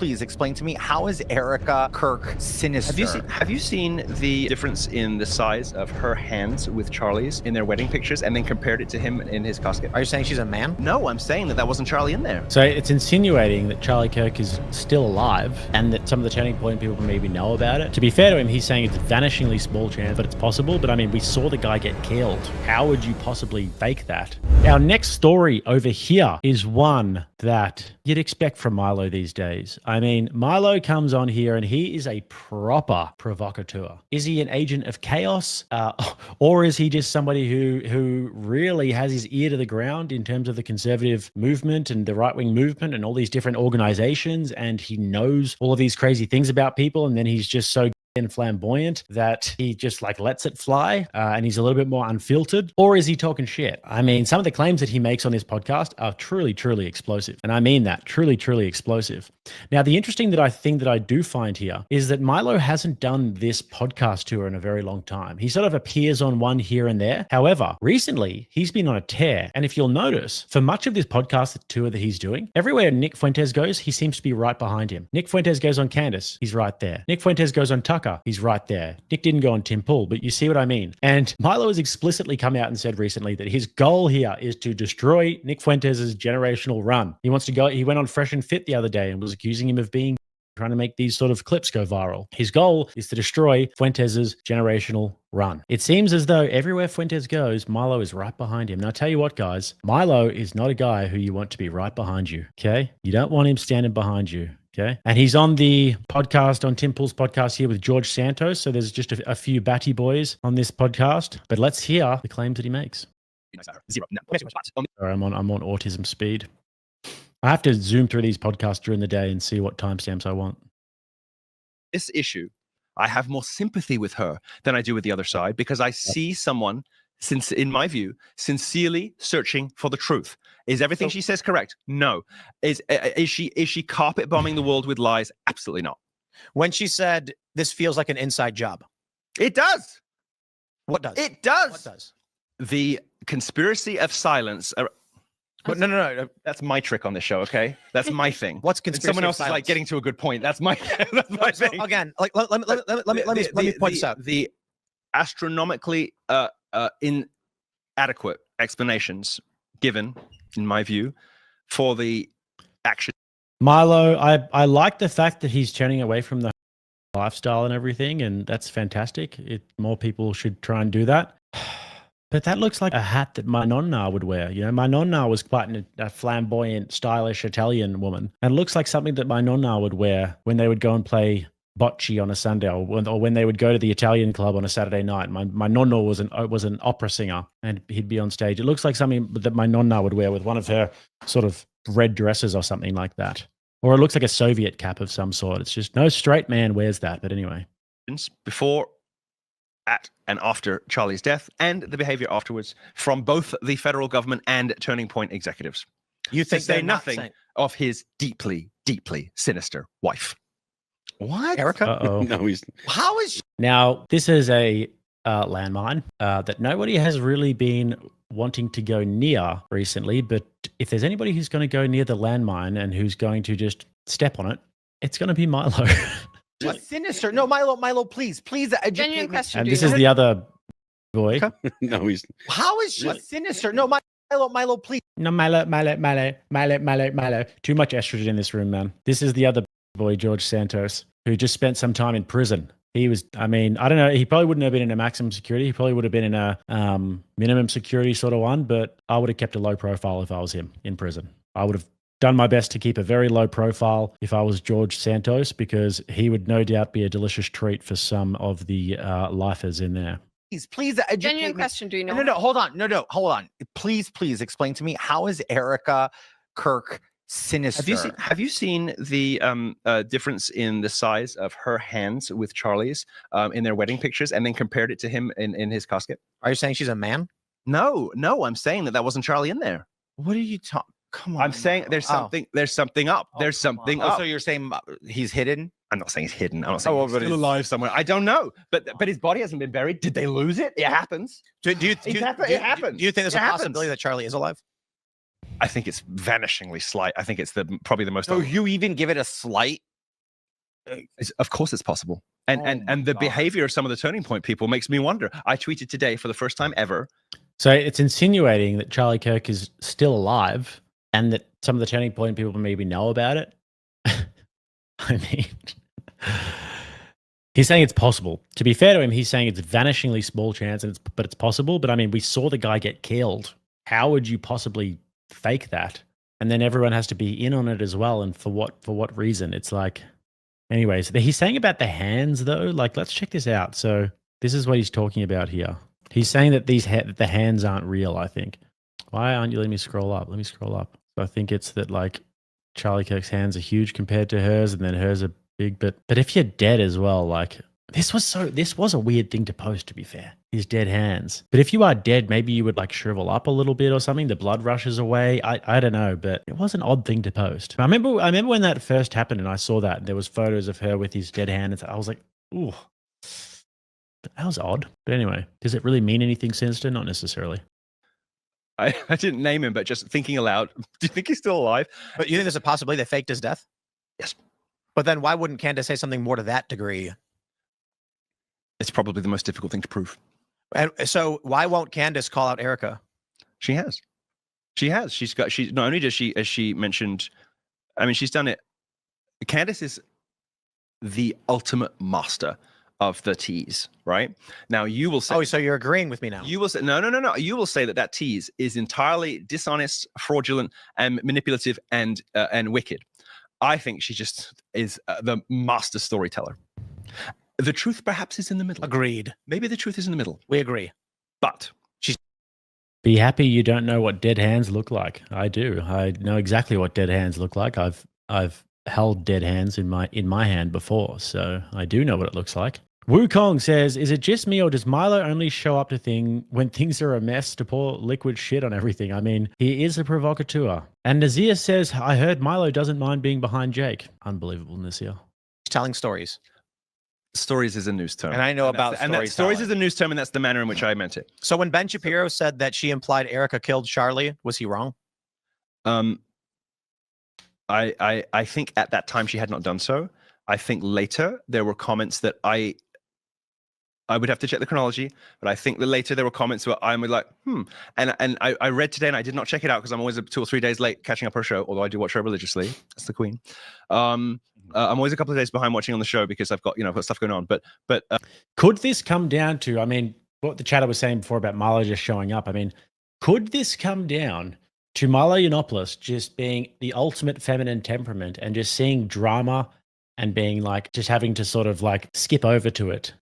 please explain to me, how is Erica Kirk sinister? Have you seen the difference in the size of her hands with Charlie's in their wedding pictures and then compared it to him in his casket? Are you saying she's a man? No, I'm saying that wasn't Charlie in there. So it's insinuating that Charlie Kirk is still alive and that some of the Turning Point people maybe know about it. To be fair to him, he's saying it's a vanishingly small chance that it's possible, but I mean, we saw the guy get killed. How would you possibly fake that? Our next story over here is one that you'd expect from Milo these days. I mean, Milo comes on here and he is a proper provocateur. Is he an agent of chaos? Or is he just somebody who really has his ear to the ground in terms of the conservative movement and the right-wing movement and all these different organizations, and he knows all of these crazy things about people, and then he's just so and flamboyant that he just like lets it fly and he's a little bit more unfiltered? Or is he talking shit? I mean, some of the claims that he makes on this podcast are truly explosive, and I mean that, truly explosive. Now, the interesting thing that I do find here is that Milo hasn't done this podcast tour in a very long time. He sort of appears on one here and there. However, recently he's been on a tear, and if you'll notice, for much of this podcast tour that he's doing, everywhere Nick Fuentes goes, he seems to be right behind him. Nick Fuentes goes on Candace, he's right there. Nick Fuentes goes on Tucker, he's right there. Nick didn't go on Tim Pool, but you see what I mean. And Milo has explicitly come out and said recently that his goal here is to destroy Nick Fuentes' generational run. He went on Fresh and Fit the other day and was accusing him of trying to make these sort of clips go viral. His goal is to destroy Fuentes' generational run. It seems as though everywhere Fuentes goes, Milo is right behind him. And I'll tell you what, guys, Milo is not a guy who you want to be right behind you, okay? You don't want him standing behind you. Okay. And he's on the podcast, on Tim Pool's podcast here with George Santos. So there's just a few batty boys on this podcast. But let's hear the claims that he makes. Zero. No. Sorry, I'm on autism speed. I have to zoom through these podcasts during the day and see what timestamps I want. This issue, I have more sympathy with her than I do with the other side, because I see someone, since in my view, sincerely searching for the truth. Is everything she says correct? No. Is she carpet bombing the world with lies? Absolutely not. When she said this feels like an inside job. It does. What does? It does. What does? The conspiracy of silence. But no. That's my trick on this show, okay? That's my thing. What's conspiracy? Someone else is like getting to a good point. That's my thing. Again, like let me point this out. The astronomically inadequate explanations given, in my view, for the action. Milo, I like the fact that he's turning away from the lifestyle and everything, and that's fantastic. More people should try and do that. But that looks like a hat that my nonna would wear. You know, my nonna was quite a flamboyant, stylish Italian woman. And it looks like something that my nonna would wear when they would go and play bocce on a Sunday, or when they would go to the Italian club on a Saturday night. My nonna was an opera singer, and he'd be on stage. It looks like something that my nonna would wear with one of her sort of red dresses or something like that. Or it looks like a Soviet cap of some sort. It's just no straight man wears that. But anyway. Before, at and after Charlie's death, and the behavior afterwards from both the federal government and Turning Point executives. You think they nothing of his deeply sinister wife. What? Erica? No, how is she? Now, this is a landmine that nobody has really been wanting to go near recently, but if there's anybody who's going to go near the landmine and who's going to just step on it, it's going to be Milo. What? Sinister? No, Milo, please educate me. And this is the other boy. No, he's. How is she sinister? No, Milo, please. No, Milo. Too much estrogen in this room, man. This is the other boy, George Santos, who just spent some time in prison. He was, I mean, I don't know. He probably wouldn't have been in a maximum security. He probably would have been in a minimum security sort of one, but I would have kept a low profile if I was him in prison. I would have done my best to keep a very low profile if I was George Santos, because he would no doubt be a delicious treat for some of the lifers in there. Please educate Genuine me. question. Do you know? No, hold on. Please explain to me, how is Erica Kirk sinister? Have you seen the difference in the size of her hands with Charlie's in their wedding pictures, and then compared it to him in his casket? Are you saying she's a man? No, I'm saying that wasn't Charlie in there. What are you talking? Come on. I'm saying there's something. There's something up. There's something up. So you're saying he's hidden? I'm not saying he's hidden. I'm not saying he's still alive somewhere. I don't know. But his body hasn't been buried. Did they lose it? It happens. It happens. Do you think there's a possibility that Charlie is alive? I think it's vanishingly slight. I think it's probably the most. So you even give it a slight Of course it's possible. And the behavior of some of the Turning Point people makes me wonder. I tweeted today for the first time ever. So it's insinuating that Charlie Kirk is still alive and that some of the Turning Point people maybe know about it. I mean, he's saying it's possible. To be fair to him, he's saying it's a vanishingly small chance, but it's possible. But I mean, we saw the guy get killed. How would you possibly fake that? And then everyone has to be in on it as well. And for what reason? It's like, anyways, he's saying about the hands though. Like, let's check this out. So this is what he's talking about here. He's saying that the hands aren't real, I think. Why aren't you letting me scroll up? Let me scroll up. So I think it's that like Charlie Kirk's hands are huge compared to hers, and then hers are big. But if you're dead as well, like this was a weird thing to post, to be fair. His dead hands. But if you are dead, maybe you would like shrivel up a little bit or something. The blood rushes away. I don't know, but it was an odd thing to post. I remember when that first happened and I saw that there was photos of her with his dead hand. I was like, ooh. That was odd. But anyway, does it really mean anything sinister? Not necessarily. I didn't name him, but just thinking aloud, do you think he's still alive? But you think there's a possibility they faked his death? Yes. But then why wouldn't Candace say something more to that degree? It's probably the most difficult thing to prove. And so why won't Candace call out Erica? She has. She's not only does she, as she mentioned, I mean, she's done it. Candace is the ultimate master of the tease, right? Now you will say, oh, so you're agreeing with me now. You will say, no. You will say that tease is entirely dishonest, fraudulent, and manipulative and wicked. I think she just is the master storyteller. The truth perhaps is in the middle. Agreed. Maybe the truth is in the middle. We agree. But be happy you don't know what dead hands look like. I do. I know exactly what dead hands look like. I've held dead hands in my hand before, so I do know what it looks like. Wukong says, is it just me or does Milo only show up to when things are a mess to pour liquid shit on everything? I mean, he is a provocateur. And Nazir says, I heard Milo doesn't mind being behind Jake. Unbelievable, Nazir. Telling stories. Stories is a news term. And I know about stories is a news term, and that's the manner in which I meant it. So when Ben Shapiro said that she implied Erica killed Charlie, was he wrong? I think at that time she had not done so. I think later there were comments that I would have to check the chronology, but I think that later there were comments where I'm like, And I read today, and I did not check it out because I'm always 2 or 3 days late catching up her show, although I do watch her religiously. That's the queen. I'm always a couple of days behind watching on the show because I've got stuff going on. But could this come down to, I mean, what the chatter was saying before about Milo just showing up? I mean, could this come down to Milo Yiannopoulos just being the ultimate feminine temperament and just seeing drama and being like, just having to sort of like skip over to it,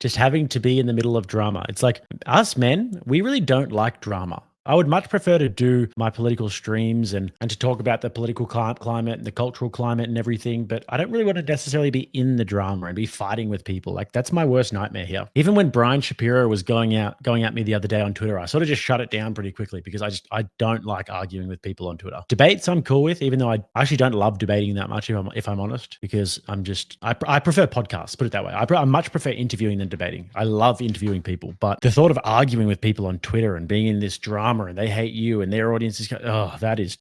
just having to be in the middle of drama. It's like us men, we really don't like drama. I would much prefer to do my political streams and to talk about the political climate and the cultural climate and everything, but I don't really want to necessarily be in the drama and be fighting with people. Like, that's my worst nightmare here. Even when Brian Shapiro was going at me the other day on Twitter, I sort of just shut it down pretty quickly because I don't like arguing with people on Twitter. Debates I'm cool with, even though I actually don't love debating that much, if I'm honest, because I prefer podcasts, put it that way. I much prefer interviewing than debating. I love interviewing people, but the thought of arguing with people on Twitter and being in this drama and they hate you and their audience is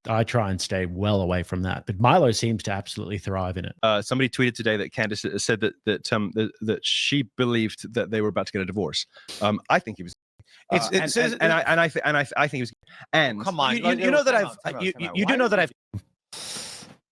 I try and stay well away from that. But Milo seems to absolutely thrive in it. Somebody tweeted today that Candace said that she believed that they were about to get a divorce. I think he was. I think he was. And come on, you know that you do know that I've.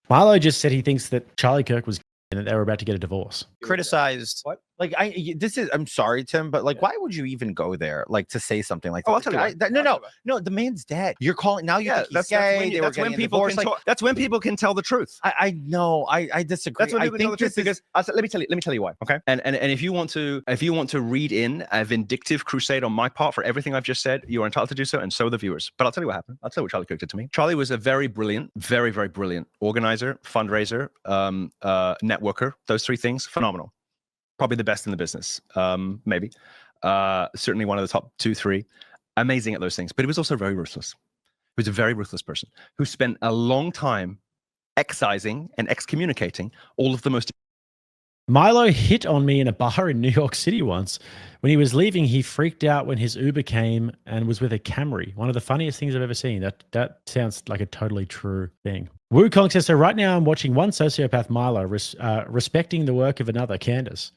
Milo just said he thinks that Charlie Kirk was and that they were about to get a divorce. Criticized. What? Like I'm sorry, Tim, but like, why would you even go there? Like to say something like that? Oh, I'll tell you. No, the man's dead. You're calling now. You think he's that's gay. That's when people can talk. That's when people can tell the truth. I know. I disagree. That's when people tell the truth because let me tell you why. Okay. And if you want to read in a vindictive crusade on my part for everything I've just said, you are entitled to do so, and so are the viewers. But I'll tell you what happened. I'll tell you what Charlie Kirk did to me. Charlie was a very brilliant, very, very brilliant organizer, fundraiser, networker. Those three things, phenomenal. Probably the best in the business, maybe. Certainly one of the top 2, 3. Amazing at those things. But he was also very ruthless. He was a very ruthless person who spent a long time excising and excommunicating all of the most... Milo hit on me in a bar in New York City once. When he was leaving, he freaked out when his Uber came and was with a Camry. One of the funniest things I've ever seen. That sounds like a totally true thing. Wukong says, so right now I'm watching one sociopath, Milo, respecting the work of another, Candace.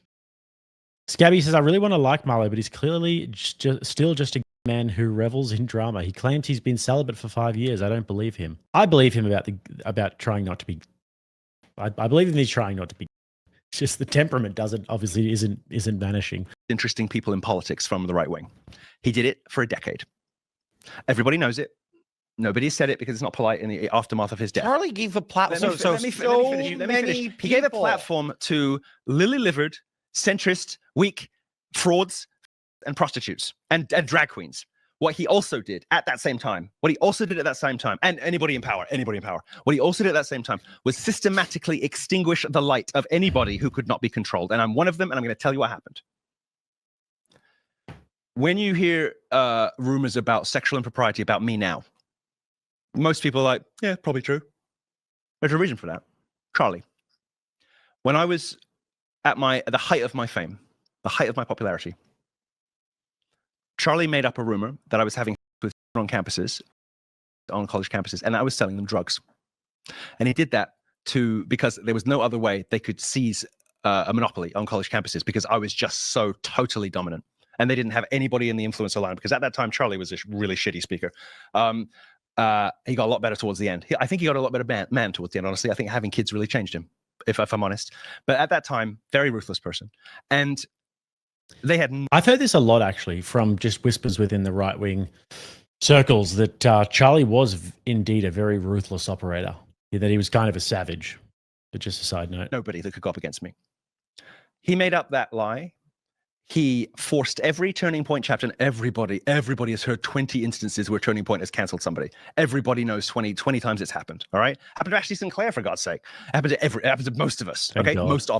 Scabby says, I really want to like Milo, but he's clearly still just a man who revels in drama. He claims he's been celibate for 5 years. I don't believe him. I believe him about trying not to be. I believe him he's trying not to be. It's just the temperament isn't vanishing. Interesting people in politics from the right wing. He did it for a decade. Everybody knows it. Nobody said it because it's not polite in the aftermath of his death. Charlie gave a platform. Let me finish. He gave a platform to lily-livered, centrist, weak frauds and prostitutes and drag queens. What he also did at that same time, and anybody in power, what he also did at that same time was systematically extinguish the light of anybody who could not be controlled. And I'm one of them, and I'm going to tell you what happened. When you hear rumors about sexual impropriety about me now, most people are like, yeah, probably true. There's a reason for that. Charlie, when I was at the height of my fame, the height of my popularity, Charlie made up a rumor that I was having with on college campuses, and I was selling them drugs. And he did that because there was no other way they could seize a monopoly on college campuses because I was just so totally dominant. And they didn't have anybody in the influencer line because at that time, Charlie was a really shitty speaker. He got a lot better towards the end. I think he got a lot better man towards the end, honestly. I think having kids really changed him, if I'm honest. But at that time, very ruthless person. And they had... I've heard this a lot, actually, from just whispers within the right-wing circles that Charlie was indeed a very ruthless operator, that he was kind of a savage. But just a side note. Nobody that could go up against me. He made up that lie. He forced every Turning Point chapter, and everybody has heard 20 instances where Turning Point has canceled somebody. Everybody knows 20 times it's happened, all right? Happened to Ashley Sinclair, for God's sake. Happened to most of us, okay? Most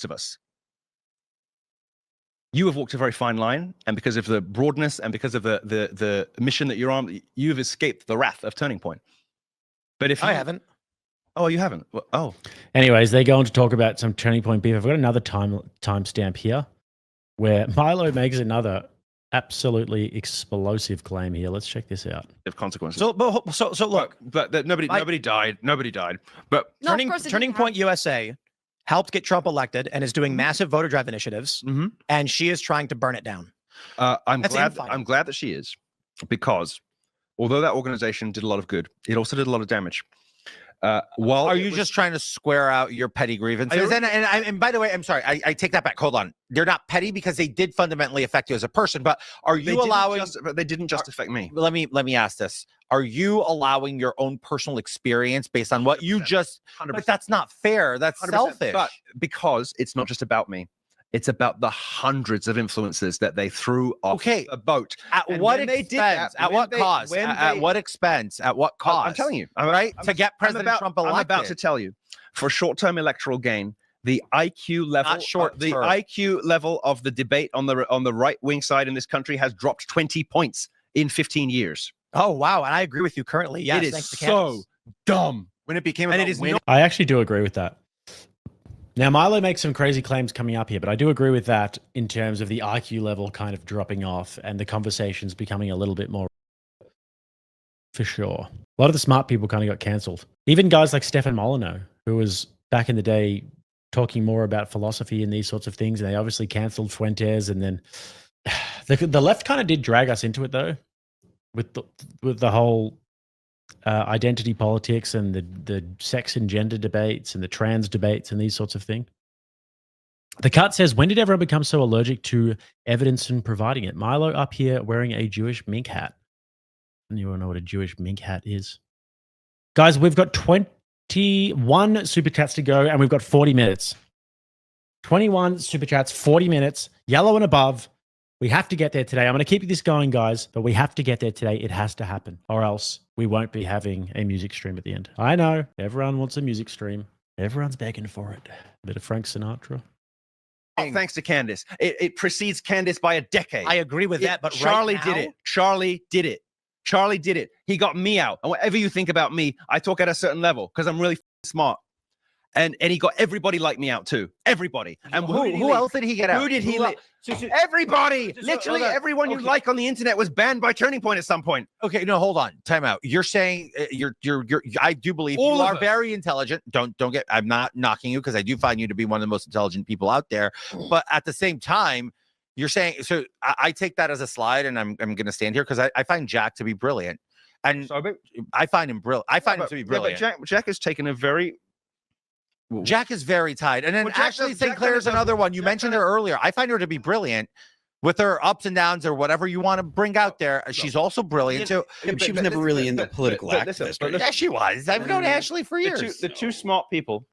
of us. You have walked a very fine line, and because of the broadness and because of the mission that you're on, you've escaped the wrath of Turning Point. But if I haven't. Oh, you haven't? Well, oh. Anyways, they go on to talk about some Turning Point beef. I've got another timestamp here, where Milo makes another absolutely explosive claim here. Let's check this out. Of consequences. So look, but nobody died. Nobody died. But No, Turning Point USA helped get Trump elected and is doing massive voter drive initiatives, and she is trying to burn it down. I'm glad that she is, because although that organization did a lot of good, it also did a lot of damage. Are you just trying to square out your petty grievances? And by the way, I'm sorry, I take that back. Hold on. They're not petty because they did fundamentally affect you as a person, but are you allowing... They didn't just affect me. Let me ask this. Are you allowing your own personal experience based on what you just... 100%. But that's not fair. That's 100%. selfish. But because it's not just about me. It's about the hundreds of influences that they threw off the boat. At what expense? At what cost? At what expense? At what cost? I'm telling you. To get President Trump elected. I'm about to tell you. For short-term electoral gain, the IQ level, IQ level of the debate on the right-wing side in this country has dropped 20 points in 15 years. Oh, wow. And I agree with you currently. Yes, it is so dumb. When it became I actually do agree with that. Now, Milo makes some crazy claims coming up here, but I do agree with that in terms of the IQ level kind of dropping off and the conversations becoming a little bit more, for sure. A lot of the smart people kind of got cancelled. Even guys like Stefan Molyneux, who was back in the day talking more about philosophy and these sorts of things, and they obviously cancelled Fuentes, and then the left kind of did drag us into it, though, with the whole... identity politics and the sex and gender debates and the trans debates and these sorts of things. The cut says, when did everyone become so allergic to evidence and providing it? Milo up here wearing a Jewish mink hat. And you all know what a Jewish mink hat is. Guys, we've got 21 super chats to go and we've got 40 minutes. 21 super chats, 40 minutes, yellow and above. We have to get there today. I'm going to keep this going, guys, but we have to get there today. It has to happen, or else we won't be having a music stream at the end. I know. Everyone wants a music stream. Everyone's begging for it. A bit of Frank Sinatra. Oh, thanks to Candace. It precedes Candace by a decade. I agree with that, but Charlie right now, did it. Charlie did it. Charlie did it. He got me out. And whatever you think about me, I talk at a certain level because I'm really smart. and he got everybody like me out too. Everybody. And Who else did he get out? Who did he? Who el- Everybody. So- Literally okay, everyone you okay. like on the internet was banned by Turning Point at some point. Okay, no, hold on. Time out. You're saying you're I do believe All you of are us. very intelligent. Don't get I'm not knocking you because I do find you to be one of the most intelligent people out there. But at the same time, you're saying so I take that as a slide and I'm gonna stand here because I find Jack to be brilliant. And I find him brilliant. I find him to be brilliant. But Jack has taken a very Jack is very tight. And then Well, Jack Ashley does- St. Jack Clair's does- another one. You Jack mentioned her earlier. I find her to be brilliant with her ups and downs or whatever you want to bring out there. She's also brilliant too. Yeah, but she was never really in the political activist. but Yeah, she was. I've known Ashley for years. the two smart people,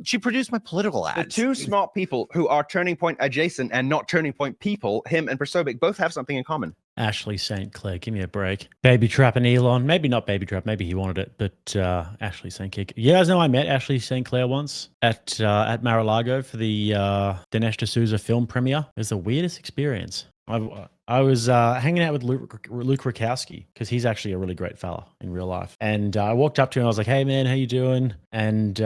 She produced my political the ads. two smart people who are Turning Point adjacent and not Turning Point people, him and Persobic, both have something in common. Ashley St. Clair, give me a break. Baby Trap and Elon. Maybe not Baby Trap. Maybe he wanted it, but Ashley St. Clair. You guys know I met Ashley St. Clair once at Mar-a-Lago for the Dinesh D'Souza film premiere. It was the weirdest experience. I was hanging out with Luke Rakowski because he's actually a really great fella in real life. And I walked up to him. I was like, "Hey man, how you doing?" And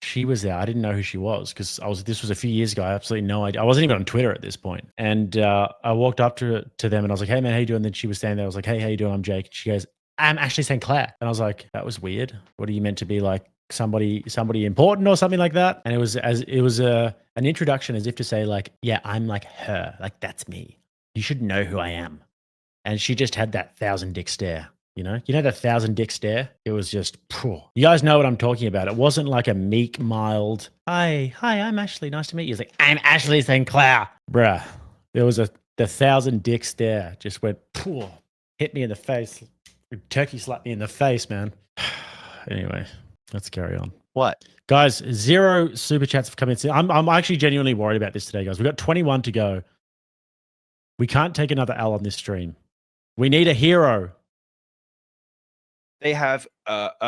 she was there. I didn't know who she was because this was a few years ago. I absolutely no idea. I wasn't even on Twitter at this point. And I walked up to them and I was like, "Hey man, how you doing?" And then she was standing there. I was like, "Hey, how you doing? I'm Jake." She goes, "I'm Ashley St. Clair." And I was like, "That was weird. What are you meant to be like? Somebody important or something like that?" And it was an introduction as if to say like, "Yeah, I'm like her. Like that's me. You should know who I am." And she just had that 1,000 dick stare. You know that 1,000 dick stare? It was just, phew. You guys know what I'm talking about. It wasn't like a meek, mild, hi, I'm Ashley, nice to meet you. It's like, "I'm Ashley St. Clair." Bruh, there was the 1,000 dick stare just went, phew, hit me in the face. Turkey slapped me in the face, man. Anyway, let's carry on. What? Guys, 0 super chats have come in. I'm actually genuinely worried about this today, guys. We've got 21 to go. We can't take another L on this stream. We need a hero. They have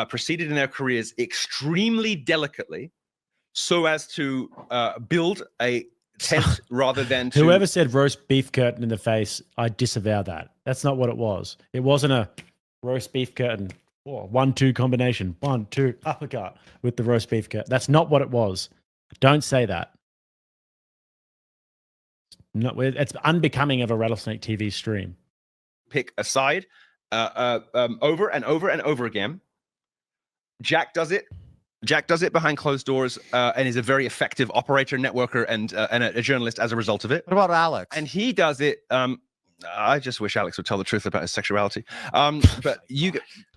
proceeded in their careers extremely delicately so as to build a tent rather than to... Whoever said roast beef curtain in the face, I disavow that. That's not what it was. It wasn't a roast beef curtain. 1-2 combination. 1-2 uppercut with the roast beef curtain. That's not what it was. Don't say that. No, it's unbecoming of a Rattlesnake TV stream. pick a side over and over and over again. Jack does it. Jack does it behind closed doors and is a very effective operator, networker, and a journalist as a result of it. What about Alex? And he does it. I just wish Alex would tell the truth about his sexuality. But you,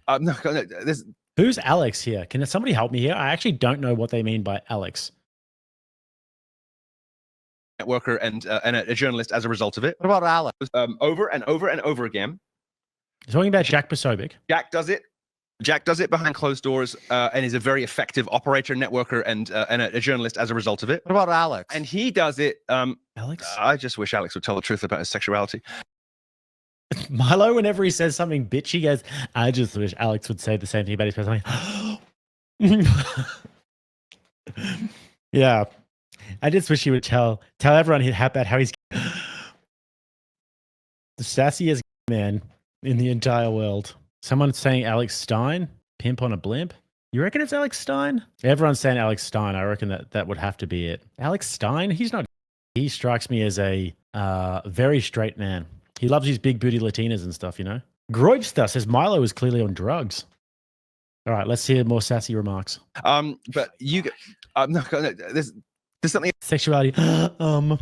no, this. Who's Alex here? Can somebody help me here? I actually don't know what they mean by Alex. Networker and a journalist as a result of it. What about Alex? Over and over and over again. You're talking about Jack Posobiec. Jack does it. Jack does it behind closed doors and is a very effective operator, networker, and a journalist as a result of it. What about Alex? And he does it. Alex? I just wish Alex would tell the truth about his sexuality. Milo, whenever he says something bitchy, goes, I just wish Alex would say the same thing about his personality. Yeah. I just wish he would tell everyone about how he's the sassiest man in the entire world. Someone's saying Alex Stein, pimp on a blimp. You reckon it's Alex Stein? Everyone's saying Alex Stein. I reckon that would have to be it. Alex Stein? He's not. He strikes me as a very straight man. He loves his big booty Latinas and stuff, you know? Groigster says Milo is clearly on drugs. All right, let's hear more sassy remarks. But you, no, there's something Sexuality. about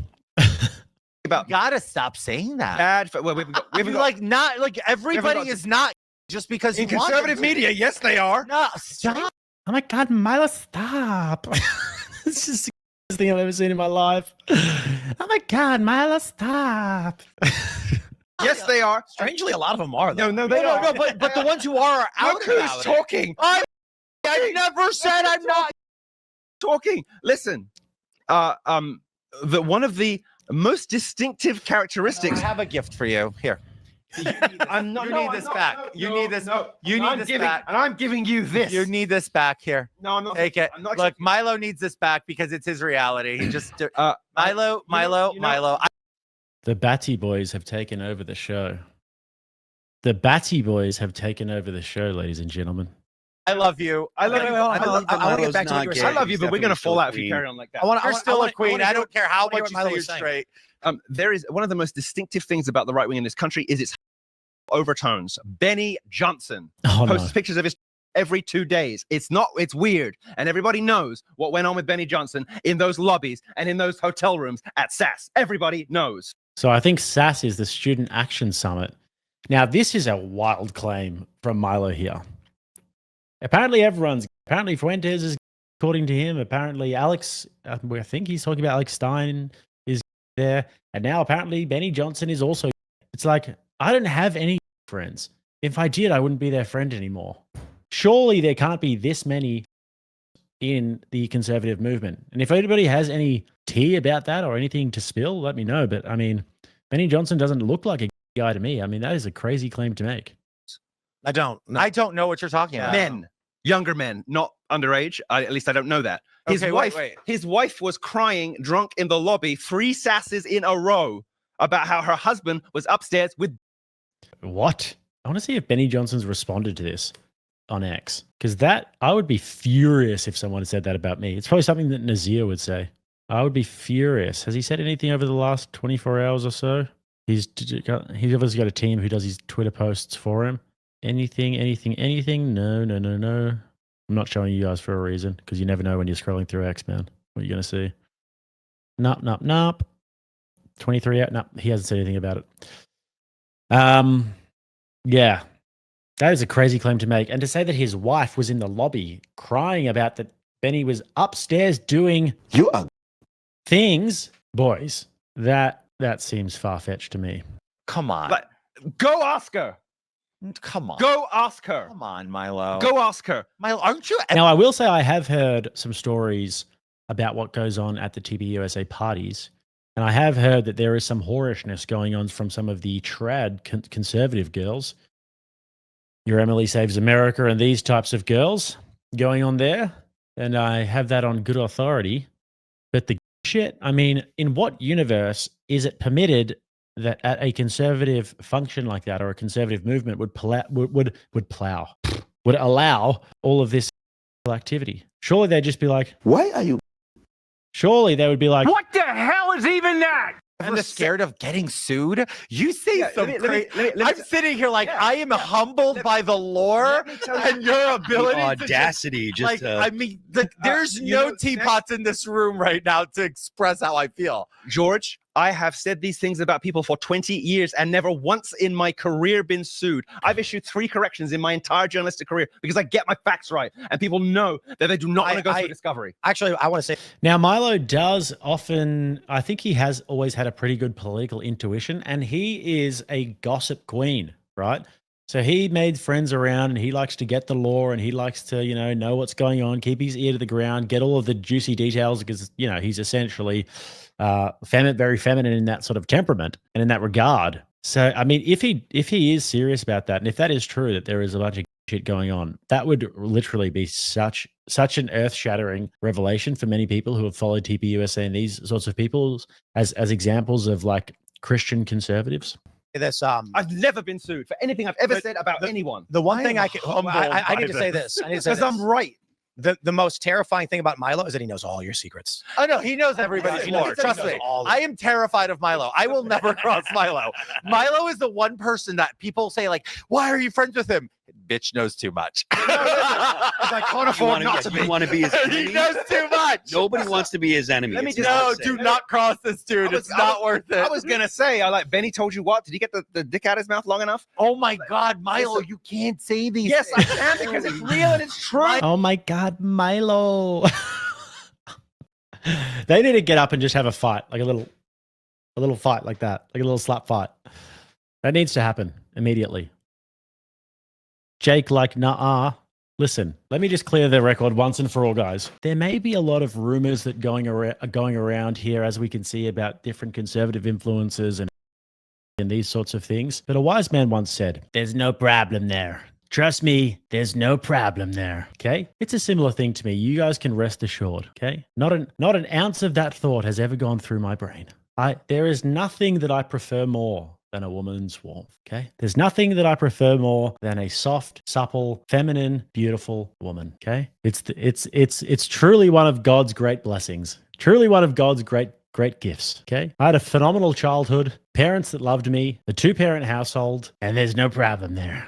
You gotta stop saying that. bad. Well, we haven't got, like not like everybody got- is not just because in you want them conservative to. media. Yes, they are. No, stop. Oh my God, Milo, stop. This is the best thing I've ever seen in my life. Oh my God, Milo, stop. Yes, they are. Strangely, a lot of them are. No, Though. they are. But the ones who are out Look who's about it. talking. I never said I'm not. Talking. Listen. The one of the most distinctive I characteristics. have a gift for you. Here. I'm not, You no, need I'm this not- back. no, You no, need this- no. you need I'm this giving, back. and I'm giving you this. You need this back here. No, I'm not. Take it. I'm not. Look, Milo needs this back because it's his reality. He just Milo. you know- The Batty Boys have taken over the show. The Batty Boys have taken over the show, ladies and gentlemen. I love you. I love you. I want to get back to what you were saying. I love you, but we're gonna fall out if you carry on like that. You're still a queen. I don't care how I wanna much hear what you Milo say was you're saying. straight. There is one of the most distinctive things about the right wing in this country is its overtones. Benny Johnson posts pictures of his every 2 days. It's weird. And everybody knows what went on with Benny Johnson in those lobbies and in those hotel rooms at SAS. Everybody knows. So I think SAS is the Student Action Summit. Now, this is a wild claim from Milo here. Apparently Fuentes is, according to him, apparently Alex, I think he's talking about Alex Stein is there. And now apparently Benny Johnson is also. It's like, I don't have any friends. If I did, I wouldn't be their friend anymore. Surely there can't be this many in the conservative movement. And if anybody has any tea about that or anything to spill, let me know. But I mean, Benny Johnson doesn't look like a guy to me. I mean, that is a crazy claim to make. I don't. No. I don't know what you're talking about. Men, younger men, not underage. At least I don't know that. His wife was crying drunk in the lobby 3 sasses in a row about how her husband was upstairs with. What? I want to see if Benny Johnson's responded to this on X, because that I would be furious if someone said that about me. It's probably something that Nazir would say. I would be furious. Has he said anything over the last 24 hours or so? He's obviously got a team who does his Twitter posts for him. Anything? No. I'm not showing you guys for a reason, because you never know when you're scrolling through X, man. What are you going to see? Nope. 23 out. No, he hasn't said anything about it. Yeah. That is a crazy claim to make. And to say that his wife was in the lobby crying about that Benny was upstairs doing things, boys, that seems far-fetched to me. Come on. But go ask her. Come on. Go ask her. Come on, Milo. Go ask her. Milo, aren't you? Now, I will say I have heard some stories about what goes on at the TPUSA parties. And I have heard that there is some whorishness going on from some of the trad conservative girls. Your Emily Saves America and these types of girls going on there. And I have that on good authority. But the shit, I mean, in what universe is it permitted that at a conservative function like that or a conservative movement would allow all of this activity? Surely they'd just be like, why are you? Surely they would be like, what the hell is even that? Ever scared of getting sued? You say something. I'm sitting here like I am humbled by the lore and your ability. The audacity, I mean, there's no teapots in this room right now to express how I feel. George, I have said these things about people for 20 years and never once in my career been sued. I've issued 3 corrections in my entire journalistic career because I get my facts right. And people know that they do not want to go through discovery. Actually, I want to say. Now, Milo does often, I think he has always had a pretty good political intuition, and he is a gossip queen, right? So he made friends around and he likes to get the law and he likes to, know what's going on, keep his ear to the ground, get all of the juicy details because, he's essentially very feminine in that sort of temperament and in that regard. So, I mean, if he is serious about that, and if that is true, that there is a bunch of shit going on, that would literally be such an earth-shattering revelation for many people who have followed TPUSA and these sorts of people as examples of like Christian conservatives. This I've never been sued for anything I've ever said about anyone. The one thing I need to say this. I need to say because I'm right. The most terrifying thing about Milo is that he knows all your secrets. Oh no, he knows everybody's lore. Trust me. I am terrified of Milo. I will never cross Milo. Milo is the one person that people say like, "Why are you friends with him?" Bitch knows too much. I can't afford not to be. You want to be his enemy? He knows too much. Nobody wants to be his enemy. Let me It's just not do safe. not cross this dude. It's not worth it. I was gonna say, Benny told you what? Did he get the dick out of his mouth long enough? Oh my God, Milo, you can't say these. Yes, I can because it's real and it's true. Oh my God, Milo. They need to get up and just have a fight, like a little fight like that, like a little slap fight. That needs to happen immediately. Jake, like, nah. Listen, let me just clear the record once and for all, guys. There may be a lot of rumors that going around here, as we can see, about different conservative influences and these sorts of things. But a wise man once said, "There's no problem there. Trust me, there's no problem there." Okay? It's a similar thing to me. You guys can rest assured. Okay? Not an ounce of that thought has ever gone through my brain. There is nothing that I prefer more than a woman's warmth. Okay. There's nothing that I prefer more than a soft, supple, feminine, beautiful woman. Okay. It's truly one of God's great blessings. Truly one of God's great gifts. Okay. I had a phenomenal childhood, parents that loved me, a 2-parent household, and there's no problem there.